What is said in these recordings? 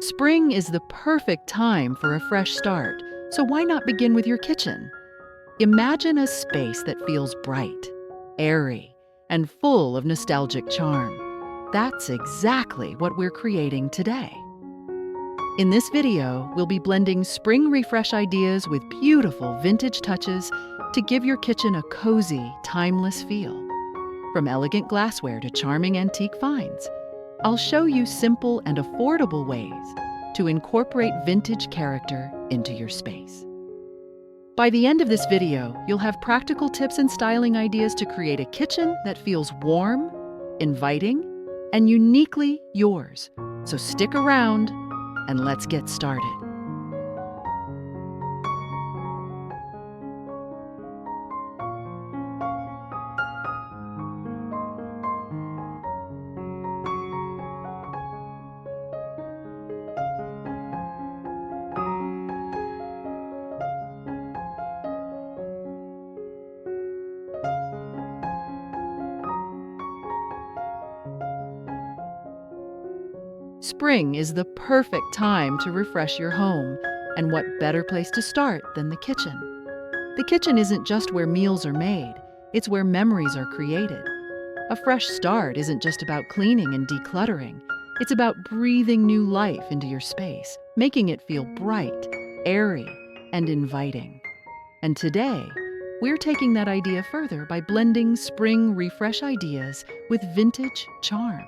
Spring is the perfect time for a fresh start, so why not begin with your kitchen? Imagine a space that feels bright, airy, and full of nostalgic charm. That's exactly what we're creating today. In this video, we'll be blending spring refresh ideas with beautiful vintage touches to give your kitchen a cozy, timeless feel. From elegant glassware to charming antique finds, I'll show you simple and affordable ways to incorporate vintage character into your space. By the end of this video, you'll have practical tips and styling ideas to create a kitchen that feels warm, inviting, and uniquely yours. So stick around and let's get started. Spring is the perfect time to refresh your home, and what better place to start than the kitchen? The kitchen isn't just where meals are made, it's where memories are created. A fresh start isn't just about cleaning and decluttering, it's about breathing new life into your space, making it feel bright, airy, and inviting. And today, we're taking that idea further by blending spring refresh ideas with vintage charm.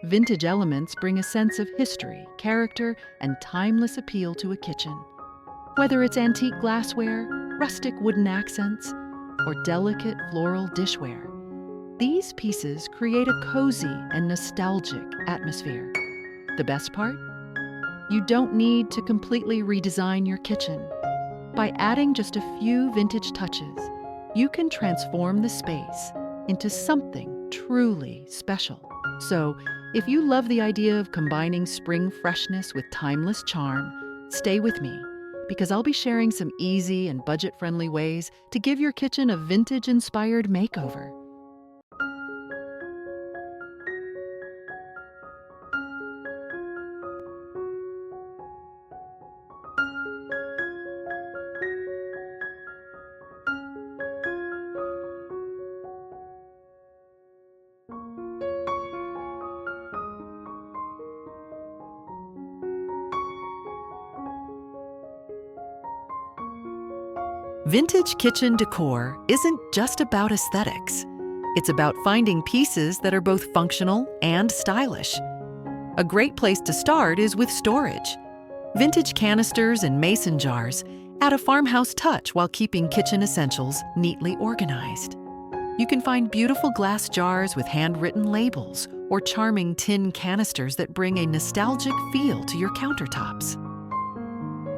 Vintage elements bring a sense of history, character, and timeless appeal to a kitchen. Whether it's antique glassware, rustic wooden accents, or delicate floral dishware, these pieces create a cozy and nostalgic atmosphere. The best part? You don't need to completely redesign your kitchen. By adding just a few vintage touches, you can transform the space into something truly special. So, if you love the idea of combining spring freshness with timeless charm, stay with me, because I'll be sharing some easy and budget-friendly ways to give your kitchen a vintage-inspired makeover. Vintage kitchen decor isn't just about aesthetics. It's about finding pieces that are both functional and stylish. A great place to start is with storage. Vintage canisters and mason jars add a farmhouse touch while keeping kitchen essentials neatly organized. You can find beautiful glass jars with handwritten labels or charming tin canisters that bring a nostalgic feel to your countertops.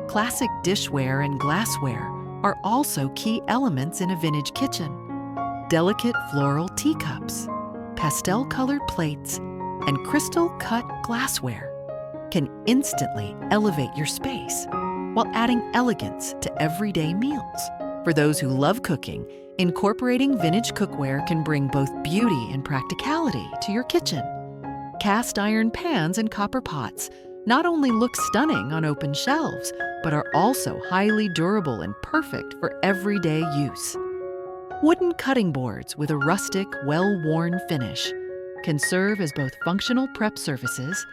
Classic dishware and glassware are also key elements in a vintage kitchen. Delicate floral teacups, pastel-colored plates, and crystal-cut glassware can instantly elevate your space while adding elegance to everyday meals. For those who love cooking, incorporating vintage cookware can bring both beauty and practicality to your kitchen. Cast iron pans and copper pots not only look stunning on open shelves, but are also highly durable and perfect for everyday use. Wooden cutting boards with a rustic, well-worn finish can serve as both functional prep surfaces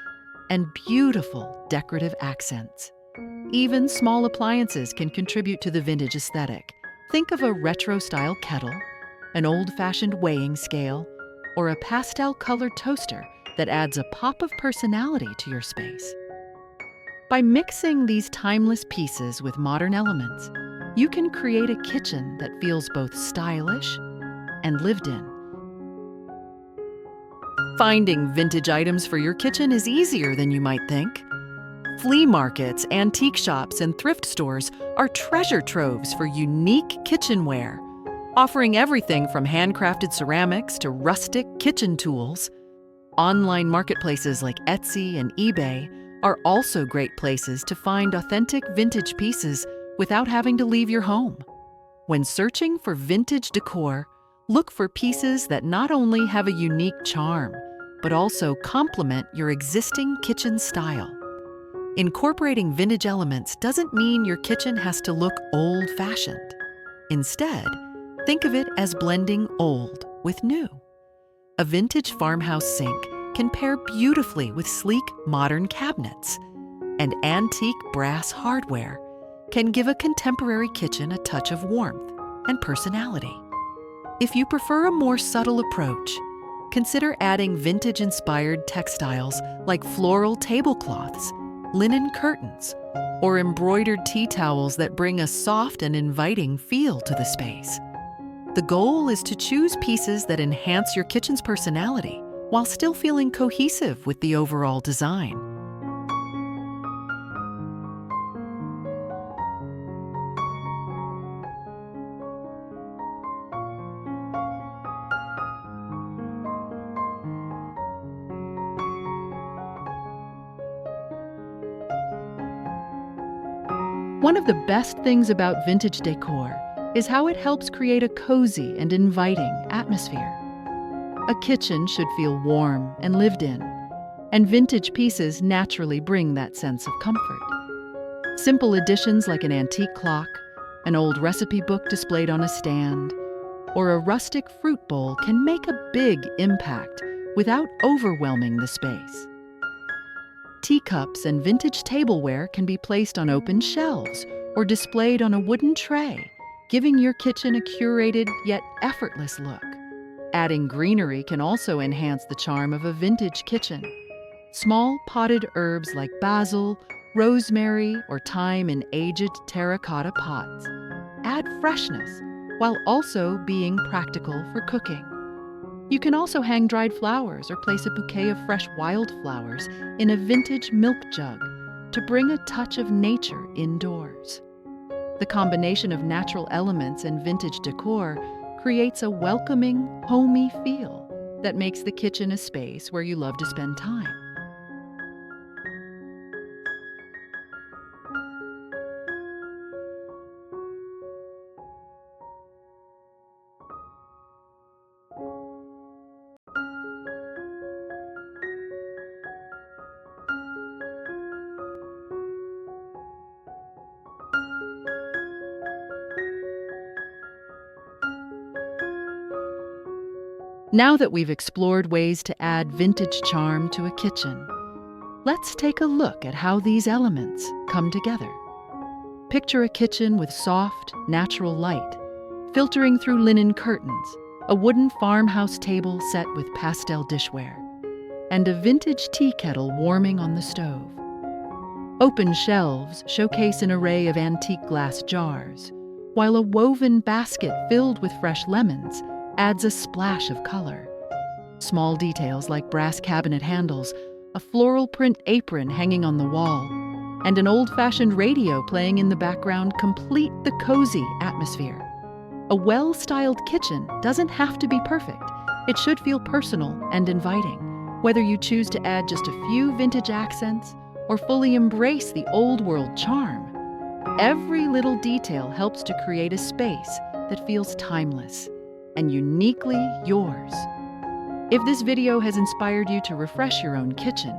and beautiful decorative accents. Even small appliances can contribute to the vintage aesthetic. Think of a retro-style kettle, an old-fashioned weighing scale, or a pastel-colored toaster that adds a pop of personality to your space. By mixing these timeless pieces with modern elements, you can create a kitchen that feels both stylish and lived in. Finding vintage items for your kitchen is easier than you might think. Flea markets, antique shops, and thrift stores are treasure troves for unique kitchenware, offering everything from handcrafted ceramics to rustic kitchen tools. Online marketplaces like Etsy and eBay are also great places to find authentic vintage pieces without having to leave your home. When searching for vintage decor, look for pieces that not only have a unique charm, but also complement your existing kitchen style. Incorporating vintage elements doesn't mean your kitchen has to look old-fashioned. Instead, think of it as blending old with new. A vintage farmhouse sink can pair beautifully with sleek, modern cabinets, and antique brass hardware can give a contemporary kitchen a touch of warmth and personality. If you prefer a more subtle approach, consider adding vintage-inspired textiles like floral tablecloths, linen curtains, or embroidered tea towels that bring a soft and inviting feel to the space. The goal is to choose pieces that enhance your kitchen's personality while still feeling cohesive with the overall design. One of the best things about vintage decor is how it helps create a cozy and inviting atmosphere. A kitchen should feel warm and lived in, and vintage pieces naturally bring that sense of comfort. Simple additions like an antique clock, an old recipe book displayed on a stand, or a rustic fruit bowl can make a big impact without overwhelming the space. Teacups and vintage tableware can be placed on open shelves or displayed on a wooden tray, giving your kitchen a curated yet effortless look. Adding greenery can also enhance the charm of a vintage kitchen. Small potted herbs like basil, rosemary, or thyme in aged terracotta pots add freshness while also being practical for cooking. You can also hang dried flowers or place a bouquet of fresh wildflowers in a vintage milk jug to bring a touch of nature indoors. The combination of natural elements and vintage decor creates a welcoming, homey feel that makes the kitchen a space where you love to spend time. Now that we've explored ways to add vintage charm to a kitchen, let's take a look at how these elements come together. Picture a kitchen with soft, natural light, filtering through linen curtains, a wooden farmhouse table set with pastel dishware, and a vintage tea kettle warming on the stove. Open shelves showcase an array of antique glass jars, while a woven basket filled with fresh lemons adds a splash of color. Small details like brass cabinet handles, a floral print apron hanging on the wall, and an old-fashioned radio playing in the background complete the cozy atmosphere. A well-styled kitchen doesn't have to be perfect. It should feel personal and inviting, whether you choose to add just a few vintage accents or fully embrace the old-world charm. Every little detail helps to create a space that feels timeless and uniquely yours. If this video has inspired you to refresh your own kitchen,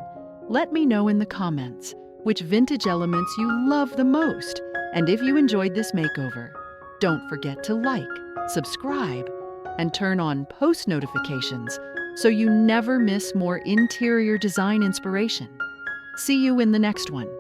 let me know in the comments which vintage elements you love the most. And if you enjoyed this makeover, don't forget to like, subscribe, and turn on post notifications so you never miss more interior design inspiration. See you in the next one.